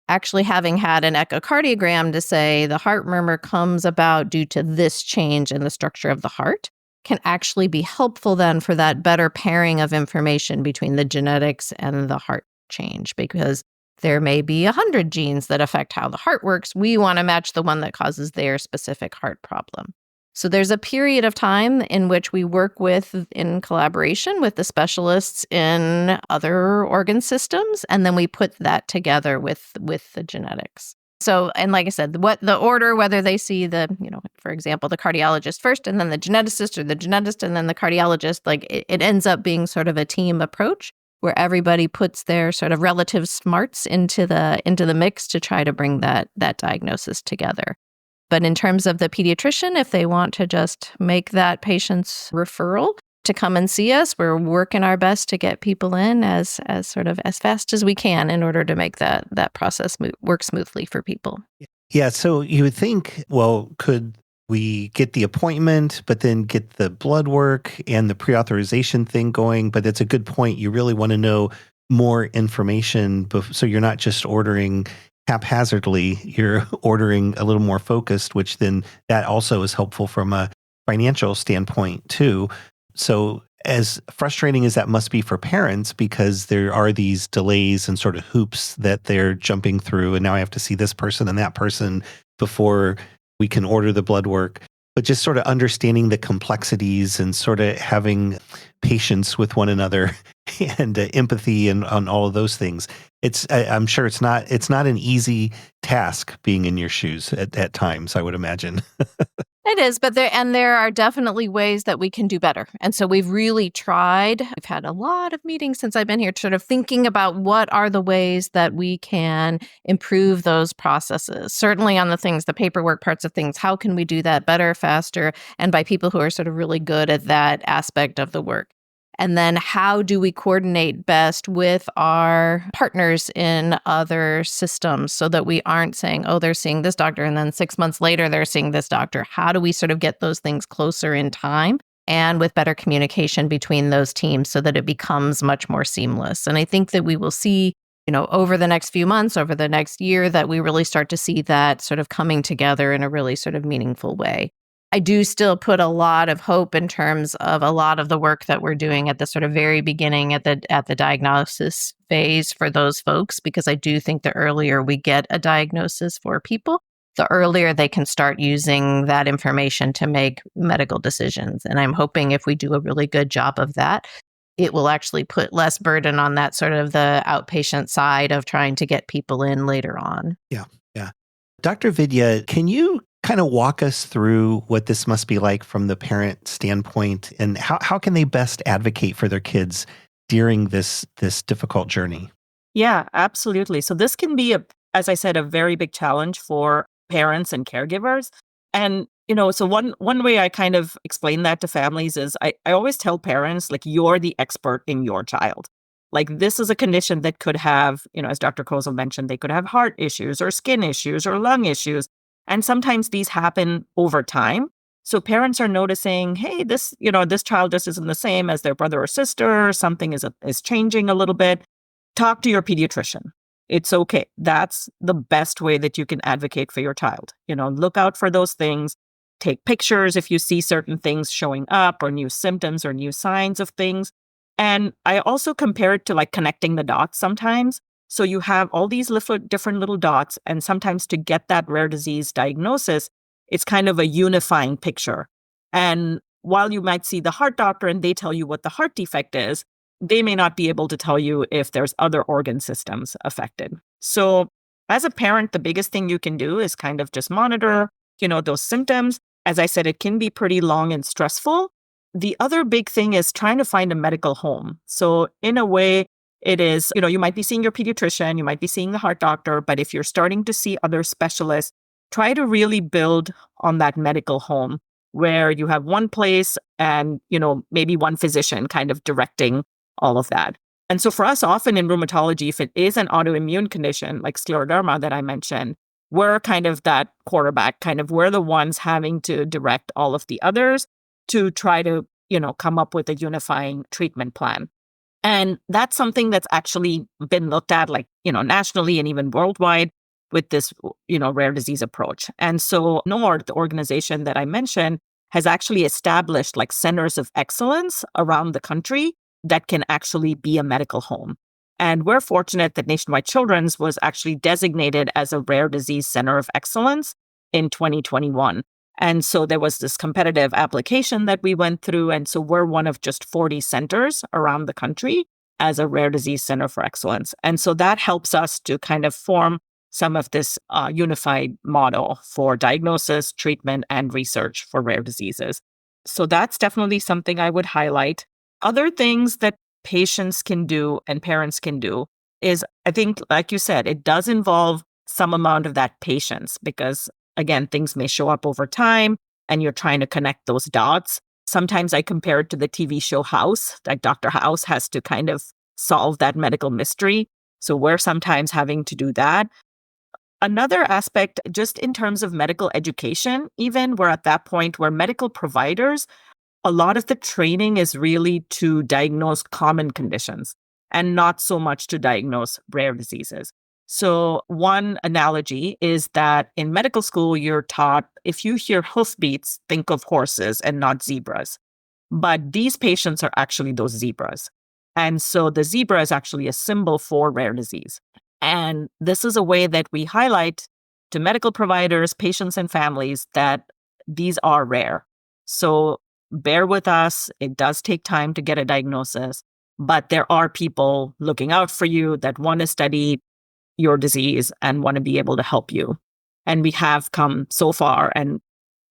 actually having had an echocardiogram to say the heart murmur comes about due to this change in the structure of the heart can actually be helpful then for that better pairing of information between the genetics and the heart change, because there may be 100 genes that affect how the heart works. We want to match the one that causes their specific heart problem. So there's a period of time in which we work in collaboration with the specialists in other organ systems, and then we put that together with the genetics. So, and like I said, what the order, whether they see for example, the cardiologist first, and then the geneticist, or the geneticist, and then the cardiologist, it ends up being sort of a team approach where everybody puts their sort of relative smarts into the mix to try to bring that diagnosis together. But in terms of the pediatrician, if they want to just make that patient's referral to come and see us, we're working our best to get people in as fast as we can in order to make that process work smoothly for people. Yeah, so you would think, well, could we get the appointment, but then get the blood work and the pre-authorization thing going? But that's a good point. You really want to know more information, so you're not just ordering haphazardly, you're ordering a little more focused, which then that also is helpful from a financial standpoint too. So as frustrating as that must be for parents, because there are these delays and sort of hoops that they're jumping through, and now I have to see this person and that person before we can order the blood work, but just sort of understanding the complexities and sort of having patience with one another and empathy and on all of those things. I'm sure it's not an easy task being in your shoes at times, I would imagine. It is, but there are definitely ways that we can do better. And so we've really tried. We've had a lot of meetings since I've been here, sort of thinking about what are the ways that we can improve those processes. Certainly on the things, the paperwork parts of things, how can we do that better, faster, and by people who are sort of really good at that aspect of the work? And then how do we coordinate best with our partners in other systems so that we aren't saying, oh, they're seeing this doctor, and then 6 months later, they're seeing this doctor. How do we sort of get those things closer in time and with better communication between those teams so that it becomes much more seamless? And I think that we will see, over the next few months, over the next year, that we really start to see that sort of coming together in a really sort of meaningful way. I do still put a lot of hope in terms of a lot of the work that we're doing at the sort of very beginning at the diagnosis phase for those folks, because I do think the earlier we get a diagnosis for people, the earlier they can start using that information to make medical decisions. And I'm hoping if we do a really good job of that, it will actually put less burden on that sort of the outpatient side of trying to get people in later on. Yeah. Dr. Vidya, can you kind of walk us through what this must be like from the parent standpoint, and how can they best advocate for their kids during this difficult journey? Yeah, absolutely. So this can be, as I said, a very big challenge for parents and caregivers. And, so one way I kind of explain that to families is I always tell parents, like, you're the expert in your child. Like, this is a condition that could have, as Dr. Kozel mentioned, they could have heart issues or skin issues or lung issues. And sometimes these happen over time. So parents are noticing, hey, this child just isn't the same as their brother or sister. Something is changing a little bit. Talk to your pediatrician. It's okay. That's the best way that you can advocate for your child. Look out for those things. Take pictures if you see certain things showing up or new symptoms or new signs of things. And I also compare it to like connecting the dots sometimes. So you have all these different little dots, and sometimes to get that rare disease diagnosis, it's kind of a unifying picture. And while you might see the heart doctor and they tell you what the heart defect is, they may not be able to tell you if there's other organ systems affected. So as a parent, the biggest thing you can do is kind of just monitor, those symptoms. As I said, it can be pretty long and stressful. The other big thing is trying to find a medical home. So in a way, it is, you might be seeing your pediatrician, you might be seeing the heart doctor, but if you're starting to see other specialists, try to really build on that medical home where you have one place and, maybe one physician kind of directing all of that. And so for us, often in rheumatology, if it is an autoimmune condition like scleroderma that I mentioned, we're kind of that quarterback, we're the ones having to direct all of the others to try to, come up with a unifying treatment plan. And that's something that's actually been looked at nationally and even worldwide with this, rare disease approach. And so NORD, the organization that I mentioned, has actually established centers of excellence around the country that can actually be a medical home. And we're fortunate that Nationwide Children's was actually designated as a rare disease center of excellence in 2021. And so there was this competitive application that we went through. And so we're one of just 40 centers around the country as a rare disease center for excellence. And so that helps us to kind of form some of this unified model for diagnosis, treatment, and research for rare diseases. So that's definitely something I would highlight. Other things that patients can do and parents can do is, I think, like you said, it does involve some amount of that patience because, again, things may show up over time and you're trying to connect those dots. Sometimes I compare it to the TV show House, like Dr. House has to kind of solve that medical mystery. So we're sometimes having to do that. Another aspect, just in terms of medical education, even we're at that point where medical providers, a lot of the training is really to diagnose common conditions and not so much to diagnose rare diseases. So one analogy is that in medical school, you're taught if you hear hoofbeats, think of horses and not zebras. But these patients are actually those zebras. And so the zebra is actually a symbol for rare disease. And this is a way that we highlight to medical providers, patients, and families that these are rare. So bear with us. It does take time to get a diagnosis, but there are people looking out for you that want to study your disease and want to be able to help you. And we have come so far, and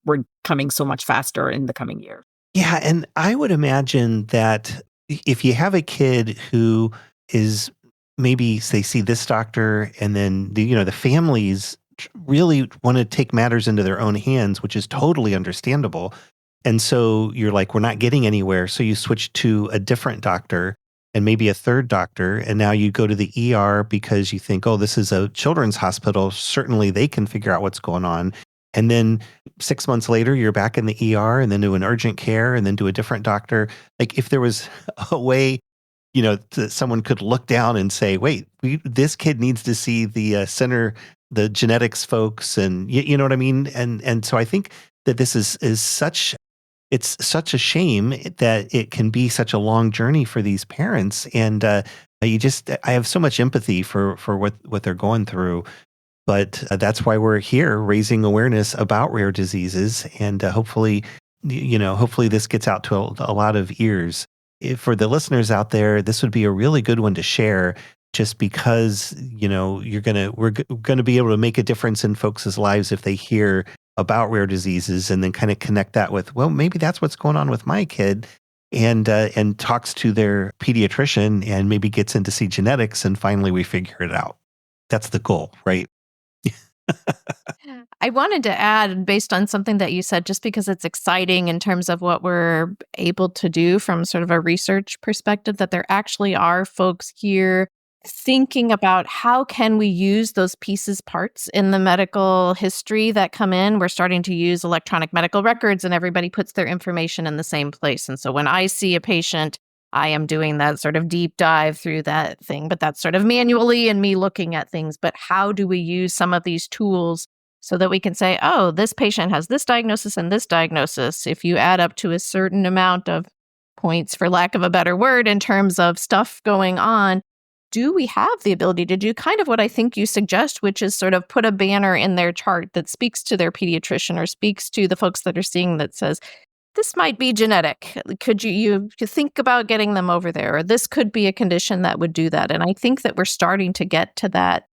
we're coming so much faster in the coming year. Yeah, and I would imagine that if you have a kid who is maybe they see this doctor and then the families really want to take matters into their own hands, which is totally understandable. And so you're like, we're not getting anywhere. So you switch to a different doctor and maybe a third doctor. And now you go to the ER because you think, oh, this is a children's hospital. Certainly they can figure out what's going on. And then 6 months later, you're back in the ER and then to an urgent care and then to a different doctor. Like if there was a way, someone could look down and say, wait, this kid needs to see the center, the genetics folks. And you know what I mean? And so I think that this is it's such a shame that it can be such a long journey for these parents. And I have so much empathy for what they're going through. But that's why we're here raising awareness about rare diseases. And hopefully this gets out to a lot of ears. For the listeners out there, this would be a really good one to share just because, we're going to be able to make a difference in folks' lives if they hear about rare diseases and then kind of connect that with, well, maybe that's what's going on with my kid, and talks to their pediatrician and maybe gets in to see genetics and finally we figure it out. That's the goal, right? I wanted to add, based on something that you said, just because it's exciting in terms of what we're able to do from sort of a research perspective, that there actually are folks here thinking about how can we use those parts in the medical history that come in. We're starting to use electronic medical records and everybody puts their information in the same place. And so when I see a patient, I am doing that sort of deep dive through that thing, but that's sort of manually and me looking at things. But how do we use some of these tools so that we can say, oh, this patient has this diagnosis and this diagnosis. If you add up to a certain amount of points, for lack of a better word, in terms of stuff going on, do we have the ability to do kind of what I think you suggest, which is sort of put a banner in their chart that speaks to their pediatrician or speaks to the folks that are seeing that says, this might be genetic. Could you think about getting them over there? Or this could be a condition that would do that. And I think that we're starting to get to that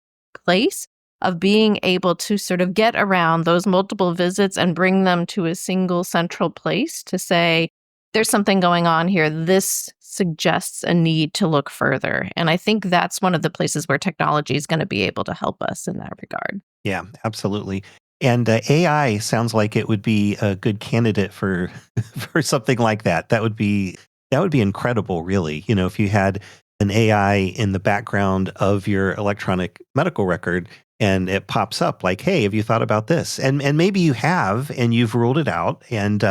place of being able to sort of get around those multiple visits and bring them to a single central place to say, there's something going on here. This suggests a need to look further. And I think that's one of the places where technology is going to be able to help us in that regard. Yeah, absolutely. And AI sounds like it would be a good candidate for for something like that. That would be incredible, really. If you had an AI in the background of your electronic medical record and it pops up like, hey, have you thought about this? And maybe you have and you've ruled it out. And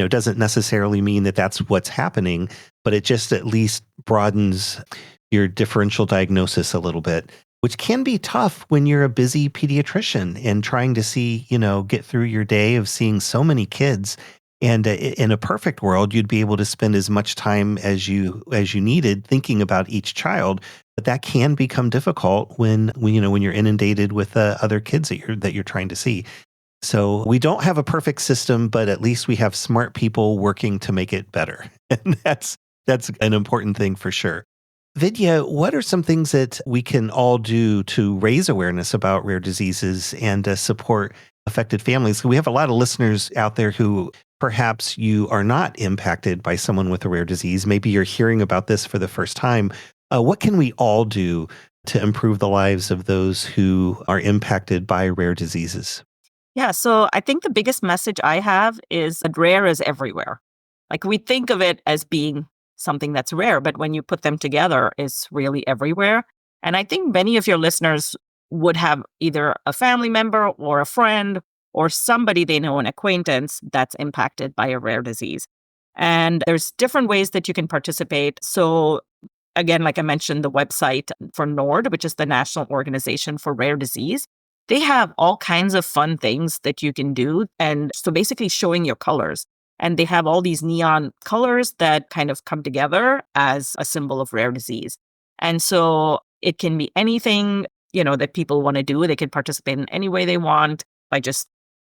doesn't necessarily mean that that's what's happening, but it just at least broadens your differential diagnosis a little bit, which can be tough when you're a busy pediatrician and trying to see, get through your day of seeing so many kids. And in a perfect world, you'd be able to spend as much time as you needed thinking about each child. But that can become difficult when you're inundated with other kids that you're trying to see. So we don't have a perfect system, but at least we have smart people working to make it better. And that's an important thing for sure. Vidya, what are some things that we can all do to raise awareness about rare diseases and support affected families? We have a lot of listeners out there who perhaps you are not impacted by someone with a rare disease. Maybe you're hearing about this for the first time. What can we all do to improve the lives of those who are impacted by rare diseases? Yeah, so I think the biggest message I have is that rare is everywhere. Like we think of it as being something that's rare, but when you put them together, it's really everywhere. And I think many of your listeners would have either a family member or a friend or somebody they know, an acquaintance that's impacted by a rare disease. And there's different ways that you can participate. So again, like I mentioned, the website for NORD, which is the National Organization for Rare Disease, they have all kinds of fun things that you can do. And so basically showing your colors. And they have all these neon colors that kind of come together as a symbol of rare disease. And so it can be anything, that people want to do. They can participate in any way they want by just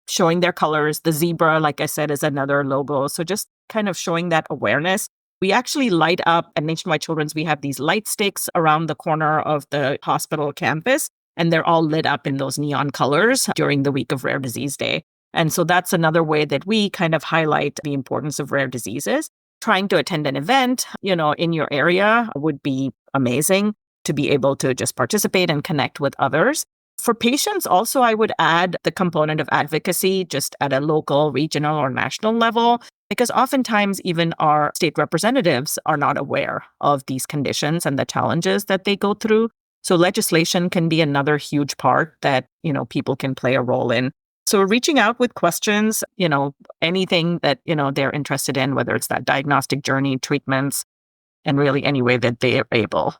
showing their colors. The zebra, like I said, is another logo. So just kind of showing that awareness. We actually light up at Nationwide Children's. We have these light sticks around the corner of the hospital campus, and they're all lit up in those neon colors during the week of Rare Disease Day. And so that's another way that we kind of highlight the importance of rare diseases. Trying to attend an event, in your area would be amazing to be able to just participate and connect with others. For patients, also, I would add the component of advocacy just at a local, regional, or national level, because oftentimes even our state representatives are not aware of these conditions and the challenges that they go through. So legislation can be another huge part that, people can play a role in. So reaching out with questions, anything that, they're interested in, whether it's that diagnostic journey, treatments, and really any way that they are able.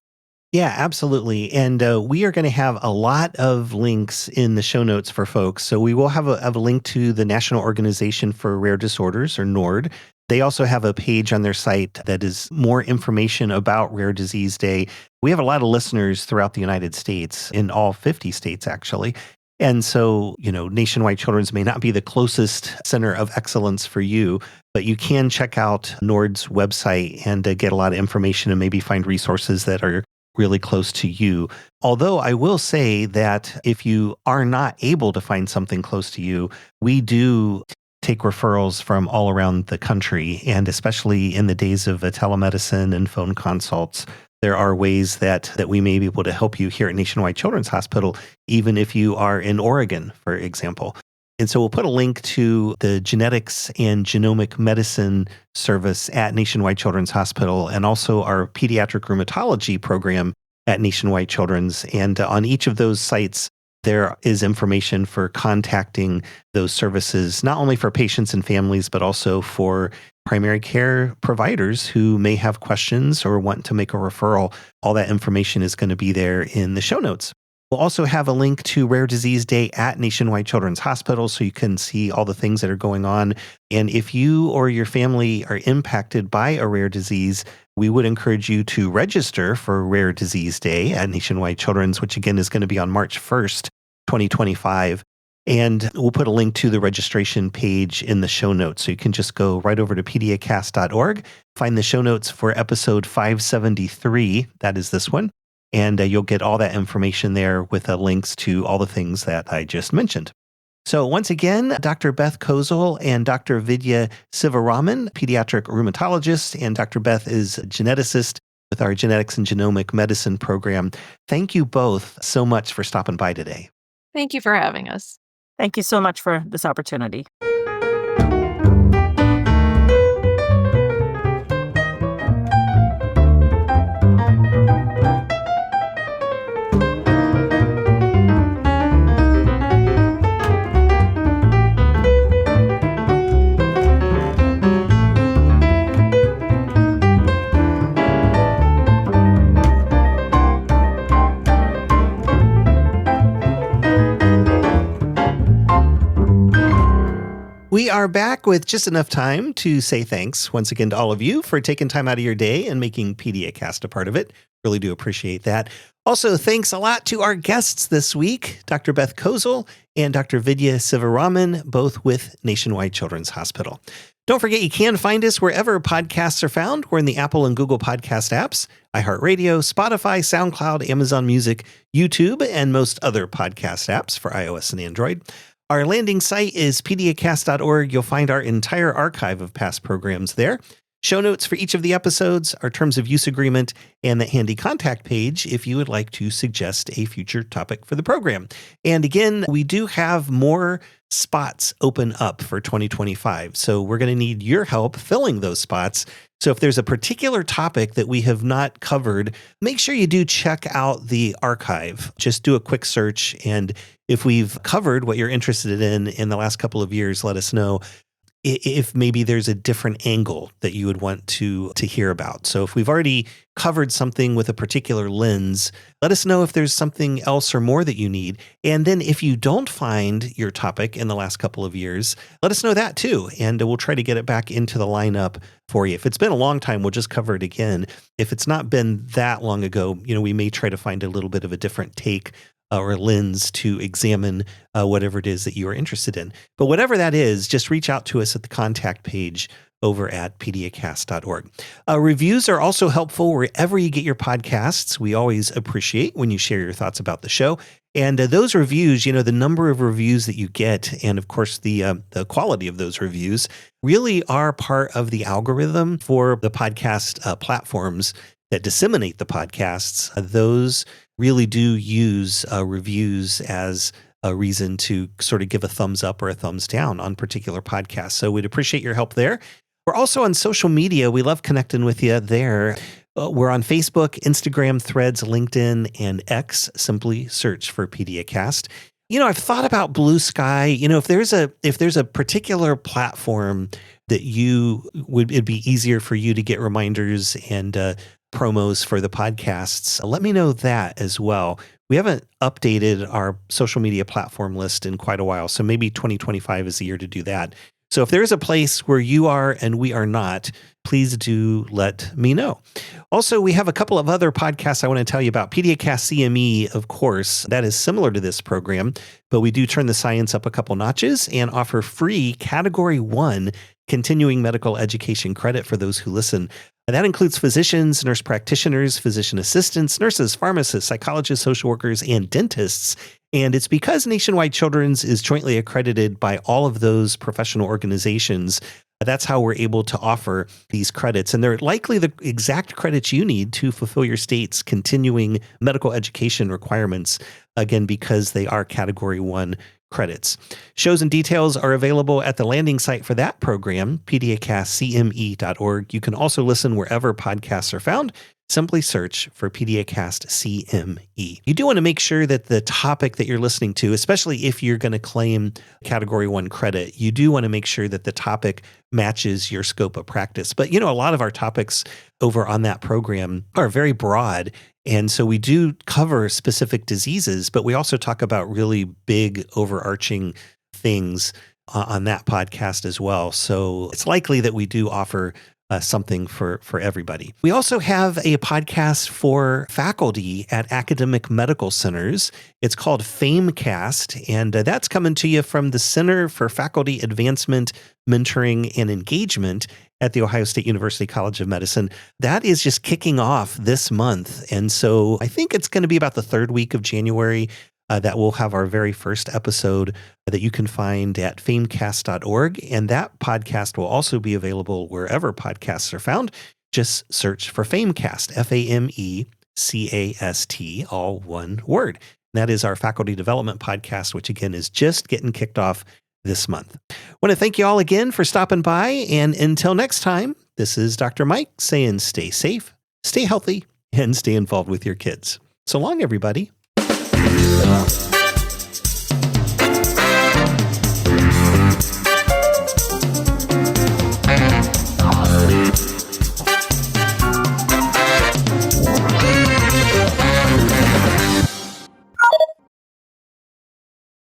Yeah, absolutely. And we are going to have a lot of links in the show notes for folks. So we will have a link to the National Organization for Rare Disorders, or NORD. They also have a page on their site that is more information about Rare Disease Day. We have a lot of listeners throughout the United States, in all 50 states, actually. And so, Nationwide Children's may not be the closest center of excellence for you, but you can check out NORD's website and get a lot of information and maybe find resources that are really close to you. Although I will say that if you are not able to find something close to you, we do take referrals from all around the country. And especially in the days of telemedicine and phone consults, there are ways that we may be able to help you here at Nationwide Children's Hospital, even if you are in Oregon, for example. And so we'll put a link to the genetics and genomic medicine service at Nationwide Children's Hospital, and also our pediatric rheumatology program at Nationwide Children's. And on each of those sites, there is information for contacting those services, not only for patients and families, but also for primary care providers who may have questions or want to make a referral. All that information is going to be there in the show notes. We'll also have a link to Rare Disease Day at Nationwide Children's Hospital so you can see all the things that are going on. And if you or your family are impacted by a rare disease, we would encourage you to register for Rare Disease Day at Nationwide Children's, which again is going to be on March 1st, 2025. And we'll put a link to the registration page in the show notes. So you can just go right over to PediaCast.org, find the show notes for episode 573. That is this one. And you'll get all that information there with links to all the things that I just mentioned. So once again, Dr. Beth Kozel and Dr. Vidya Sivaraman, pediatric rheumatologist, and Dr. Beth is a geneticist with our genetics and genomic medicine program. Thank you both so much for stopping by today. Thank you for having us. Thank you so much for this opportunity. We are back with just enough time to say thanks once again to all of you for taking time out of your day and making PediaCast a part of it. Really do appreciate that. Also, thanks a lot to our guests this week, Dr. Beth Kozel and Dr. Vidya Sivaraman, both with Nationwide Children's Hospital. Don't forget, you can find us wherever podcasts are found. We're in the Apple and Google podcast apps, iHeartRadio, Spotify, SoundCloud, Amazon Music, YouTube, and most other podcast apps for iOS and Android. Our landing site is PediaCast.org. You'll find our entire archive of past programs there. Show notes for each of the episodes, our terms of use agreement, and the handy contact page if you would like to suggest a future topic for the program. And again, we do have more spots open up for 2025. So we're going to need your help filling those spots. So if there's a particular topic that we have not covered, make sure you do check out the archive. Just do a quick search. And if we've covered what you're interested in the last couple of years, let us know if maybe there's a different angle that you would want to hear about. So if we've already covered something with a particular lens, let us know if there's something else or more that you need. And then if you don't find your topic in the last couple of years, let us know that too. And we'll try to get it back into the lineup for you. If it's been a long time, we'll just cover it again. If it's not been that long ago, we may try to find a little bit of a different take or lens to examine whatever it is that you are interested in. But whatever that is, just reach out to us at the contact page over at PediaCast.org. Reviews are also helpful wherever you get your podcasts. We always appreciate when you share your thoughts about the show. And those reviews, the number of reviews that you get, and of course the quality of those reviews, really are part of the algorithm for the podcast platforms that disseminate the podcasts. Those really do use reviews as a reason to sort of give a thumbs up or a thumbs down on particular podcasts. So we'd appreciate your help there. We're also on social media. We love connecting with you there. We're on Facebook, Instagram, Threads, LinkedIn, and X. Simply search for PediaCast. I've thought about Blue Sky. If there's a particular platform that it'd be easier for you to get reminders and promos for the podcasts, let me know that as well. We haven't updated our social media platform list in quite a while, so maybe 2025 is the year to do that. So if there's a place where you are and we are not, please do let me know. Also, we have a couple of other podcasts I want to tell you about. PediaCast CME, of course, that is similar to this program, but we do turn the science up a couple notches and offer free Category 1 continuing medical education credit for those who listen. And that includes physicians, nurse practitioners, physician assistants, nurses, pharmacists, psychologists, social workers, and dentists. And it's because Nationwide Children's is jointly accredited by all of those professional organizations. That's how we're able to offer these credits. And they're likely the exact credits you need to fulfill your state's continuing medical education requirements, again, because they are Category 1 credits. Shows and details are available at the landing site for that program, PediaCastCME.org. You can also listen wherever podcasts are found. Simply search for PediaCast CME. You do want to make sure that the topic that you're listening to, especially if you're going to claim Category 1 credit, you do want to make sure that the topic matches your scope of practice. But, a lot of our topics over on that program are very broad. And so we do cover specific diseases, but we also talk about really big overarching things on that podcast as well. So it's likely that we do offer something for everybody. We also have a podcast for faculty at academic medical centers. It's called PediaCast, and that's coming to you from the Center for Faculty Advancement, Mentoring, and Engagement at The Ohio State University College of Medicine. That is just kicking off this month, and so I think it's going to be about the third week of January that we'll have our very first episode that you can find at famecast.org. And that podcast will also be available wherever podcasts are found. Just search for Famecast, FAMECAST, all one word. And that is our faculty development podcast, which again is just getting kicked off this month. I want to thank you all again for stopping by. And until next time, this is Dr. Mike saying stay safe, stay healthy, and stay involved with your kids. So long, everybody. Yeah.